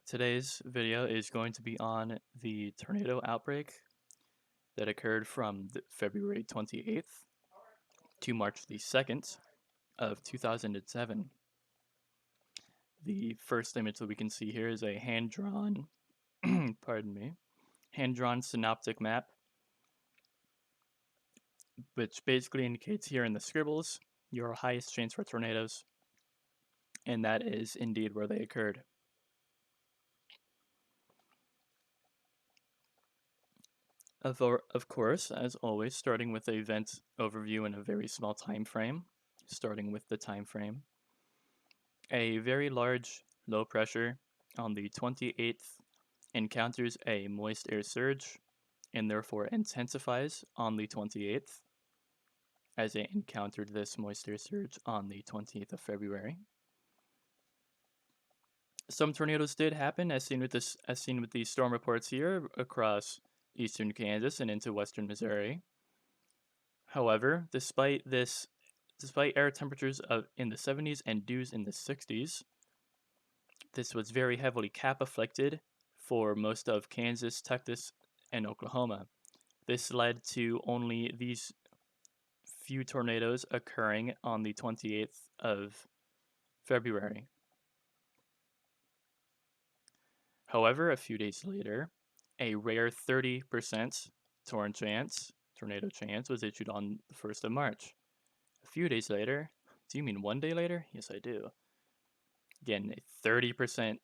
Today's video is going to be on the tornado outbreak that occurred from February 28th to March the 2nd of 2007. The first image that we can see here is a hand-drawn, pardon me, hand-drawn synoptic map, which basically indicates here in the scribbles your highest chance for tornadoes, and that is indeed where they occurred. Of course, as always, starting with the event overview in a very small time frame, starting with the time frame. A very large low pressure on the 28th encounters a moist air surge and therefore intensifies on the 28th as it encountered this moist air surge on the 20th of February. Some tornadoes did happen as seen with these storm reports here across eastern Kansas and into western Missouri. However, despite air temperatures in the 70s and dews in the 60s, this was very heavily cap afflicted for most of Kansas, Texas, and Oklahoma. This led to only these few tornadoes occurring on the 28th of February. However, a few days later, a rare 30% tornado chance was issued on the 1st of March. A few days later, do you mean one day later? Yes, I do. Again, a 30%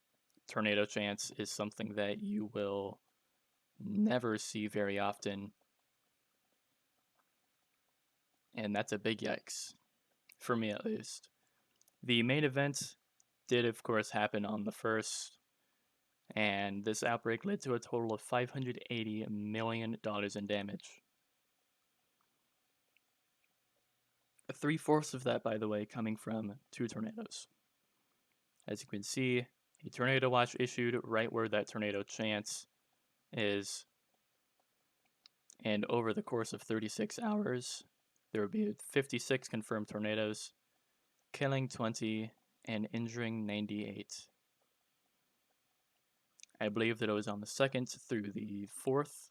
tornado chance is something that you will never see very often. And that's a big yikes, for me at least. The main event did, of course, happen on the 1st, and this outbreak led to a total of $580 million in damage. 3/4 of that, by the way, coming from two tornadoes. As you can see, a tornado watch issued right where that tornado chance is, and over the course of 36 hours, there would be 56 confirmed tornadoes, killing 20 and injuring 98. I believe that it was on the 2nd through the 4th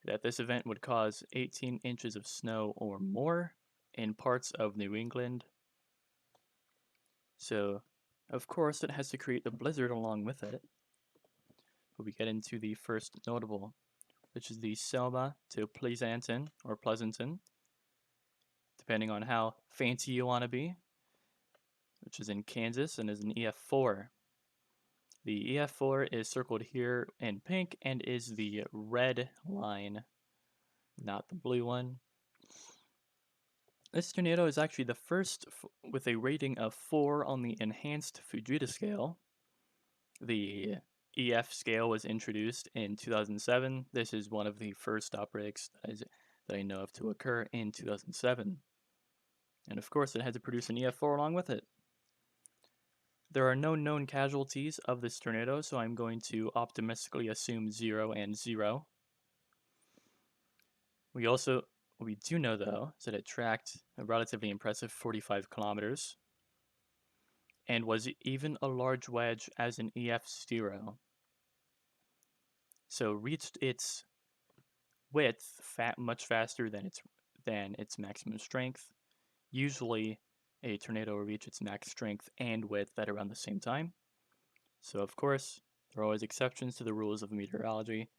that this event would cause 18 inches of snow or more in parts of New England. So, of course, it has to create a blizzard along with it. But we get into the first notable, which is the Selma to Pleasanton, or Pleasanton, depending on how fancy you want to be, which is in Kansas and is an EF4. The EF4 is circled here in pink and is the red line, not the blue one. This tornado is actually the first with a rating of 4 on the enhanced Fujita scale. The EF scale was introduced in 2007. This is one of the first outbreaks that I know of to occur in 2007. And of course, it had to produce an EF4 along with it. There are no known casualties of this tornado, so I'm going to optimistically assume 0 and 0. We do know, though, is that it tracked a relatively impressive 45 kilometers and was even a large wedge as an EF0. So reached its width much faster than its maximum strength. Usually, a tornado will reach its max strength and width at around the same time. So, of course, there are always exceptions to the rules of meteorology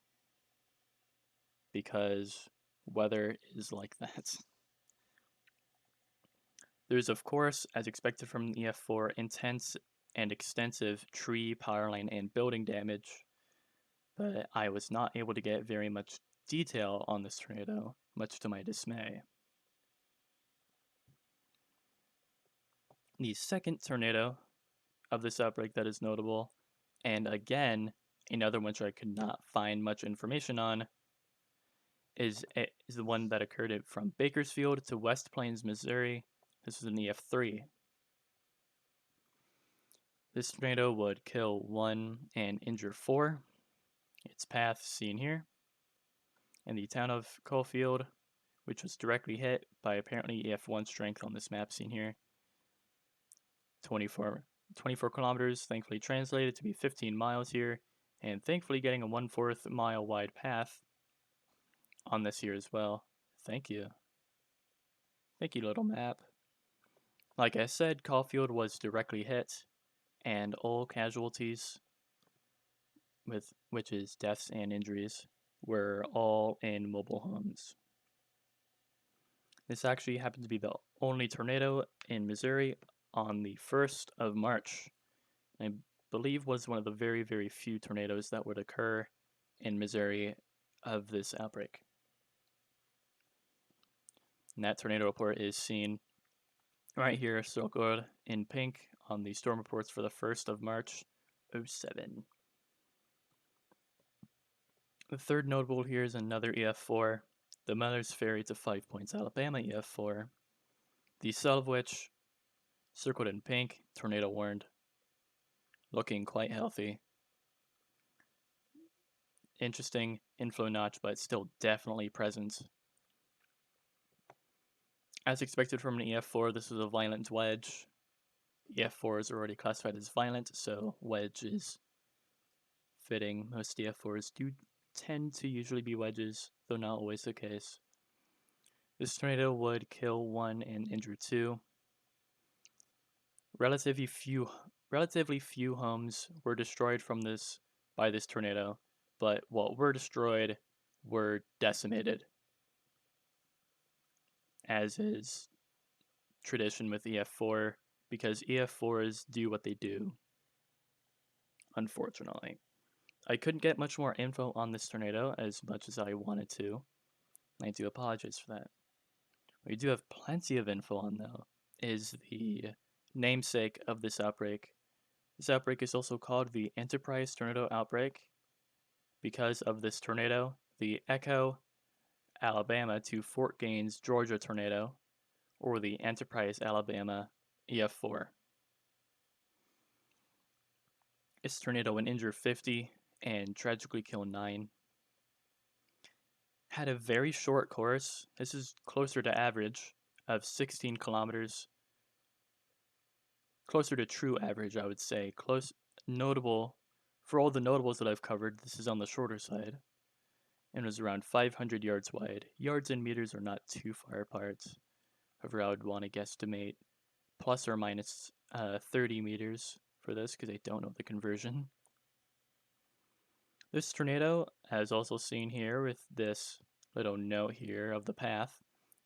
because weather is like that. There's, of course, as expected from the EF4, intense and extensive tree, power line, and building damage, but I was not able to get very much detail on this tornado, much to my dismay. The second tornado of this outbreak that is notable, and again, another one which I could not find much information on, is the one that occurred from Bakersfield to West Plains, Missouri. This was an EF3. This tornado would kill 1 and injure 4. Its path seen here. And the town of Caulfield, which was directly hit by apparently EF1 strength on this map seen here. 24 24 kilometers, thankfully translated to be 15 miles here, and thankfully getting a 1/4 mile wide path on this here as well. Thank you. Thank you, little map. Like I said, Caulfield was directly hit, and all casualties, with which is deaths and injuries, were all in mobile homes. This actually happened to be the only tornado in Missouri on the 1st of March. I believe was one of the very, very few tornadoes that would occur in Missouri of this outbreak. And that tornado report is seen right here, circled in pink on the storm reports for the 1st of March, 07. The third notable here is another EF4, the Mother's Ferry to 5 Points, Alabama EF4, the cell of which, circled in pink, tornado warned, looking quite healthy. Interesting inflow notch, but still definitely present. As expected from an EF4, this was a violent wedge. EF4 is already classified as violent, so wedge is fitting. Most EF4s do tend to usually be wedges, though not always the case. This tornado would kill 1 and injure 2. Relatively few homes were destroyed by this tornado, but what were destroyed were decimated, as is tradition with EF4, because EF4s do what they do, unfortunately. I couldn't get much more info on this tornado as much as I wanted to. I do apologize for that. What we do have plenty of info on, though, is the namesake of this outbreak. This outbreak is also called the Enterprise Tornado Outbreak because of this tornado, the Echo, Alabama to Fort Gaines, Georgia tornado, or the Enterprise, Alabama EF4. This tornado would injure 50 and tragically kill 9. Had a very short course. This is closer to average of 16 kilometers. Closer to true average, I would say. Notable, for all the notables that I've covered, this is on the shorter side. And was around 500 yards wide. Yards and meters are not too far apart. However, I would want to guesstimate plus or minus 30 meters for this because I don't know the conversion. This tornado, as also seen here with this little note here of the path,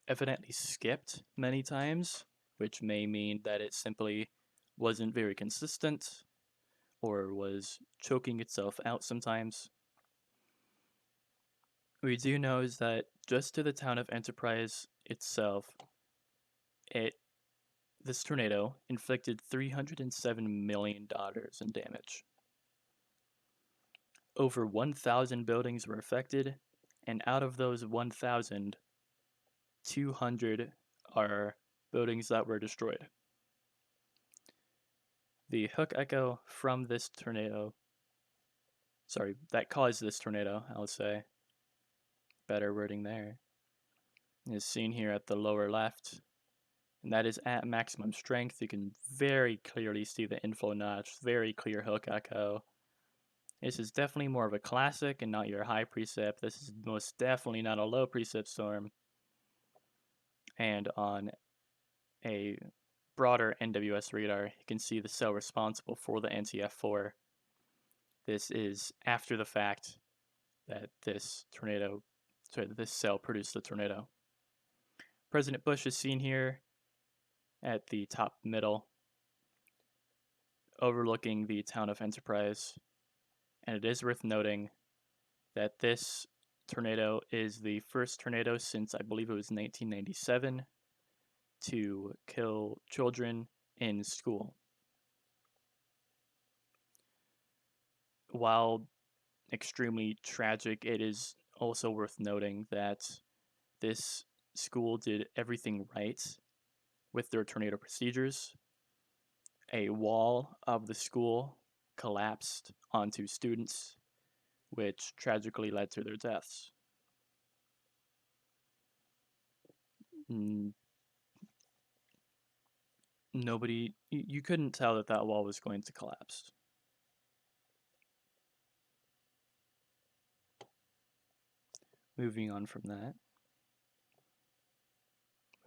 evidently skipped many times, which may mean that it simply wasn't very consistent or was choking itself out sometimes. What we do know is that just to the town of Enterprise itself, this tornado inflicted $307 million in damage. Over 1,000 buildings were affected, and out of those 1,000, 200 are buildings that were destroyed. The hook echo from this tornado, that caused this tornado, I'll say, better wording there, is seen here at the lower left, and that is at maximum strength. You can very clearly see the inflow notch, very clear hook echo. This is definitely more of a classic and not your high precip. This is most definitely not a low precip storm. And on a broader NWS radar, you can see the cell responsible for the NTF4. This is after the fact that this cell produced the tornado. President Bush is seen here at the top middle, overlooking the town of Enterprise. And it is worth noting that this tornado is the first tornado since I believe it was 1997 to kill children in school. While extremely tragic, it is also worth noting that this school did everything right with their tornado procedures. A wall of the school collapsed onto students, which tragically led to their deaths. Nobody, you couldn't tell that that wall was going to collapse. Moving on from that,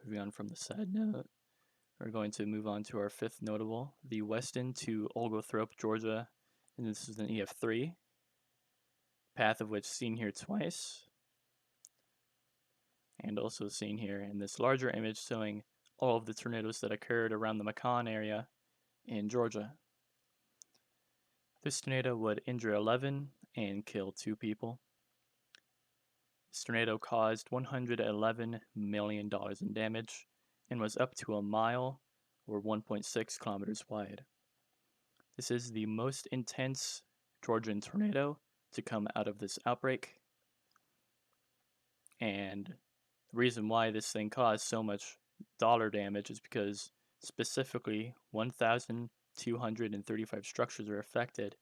moving on from the sad note, we're going to move on to our fifth notable, the Weston to Oglethorpe, Georgia, and this is an EF3, path of which seen here twice, and also seen here in this larger image showing all of the tornadoes that occurred around the Macon area in Georgia. This tornado would injure 11 and kill 2 people. This tornado caused $111 million in damage and was up to a mile or 1.6 kilometers wide. This is the most intense Georgian tornado to come out of this outbreak. And the reason why this thing caused so much dollar damage is because specifically 1,235 structures are affected,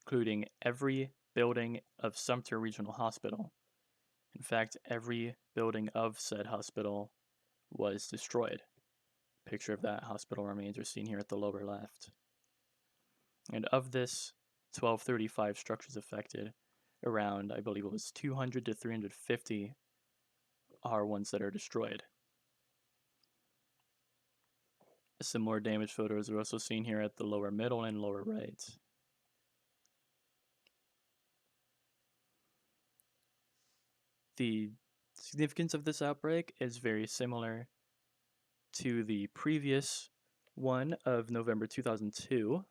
including every building of Sumter Regional Hospital. In fact, every building of said hospital was destroyed. A picture of that hospital remains are seen here at the lower left. And of this 1,235 structures affected, around, I believe it was 200 to 350 are ones that are destroyed. Some more damage photos are also seen here at the lower middle and lower right. The significance of this outbreak is very similar to the previous one of November 2002,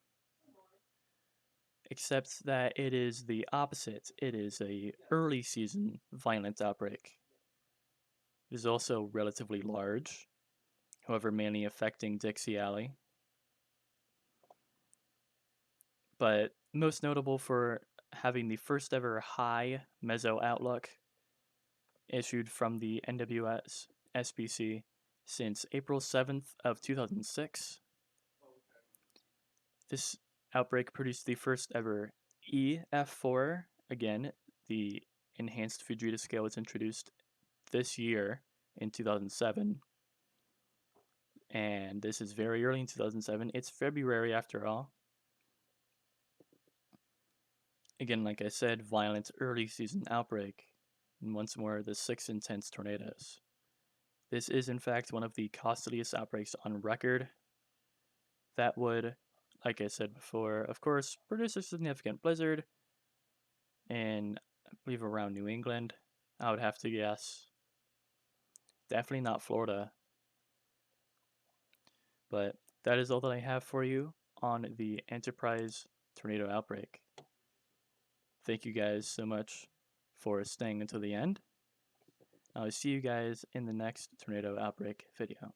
except that it is the opposite. It is a early season violent outbreak. It is also relatively large, however mainly affecting Dixie Alley, but most notable for having the first ever high meso outlook issued from the NWS SBC since April 7th of 2006. This outbreak produced the first ever EF4. Again, the enhanced Fujita scale was introduced this year in 2007. And this is very early in 2007. It's February after all. Again, like I said, violent early season outbreak. And once more, the 6 intense tornadoes. This is, in fact, one of the costliest outbreaks on record. That would, like I said before, of course, produce a significant blizzard in, I believe, around New England. I would have to guess. Definitely not Florida. But that is all that I have for you on the Enterprise tornado outbreak. Thank you guys so much for staying until the end. I'll see you guys in the next tornado outbreak video.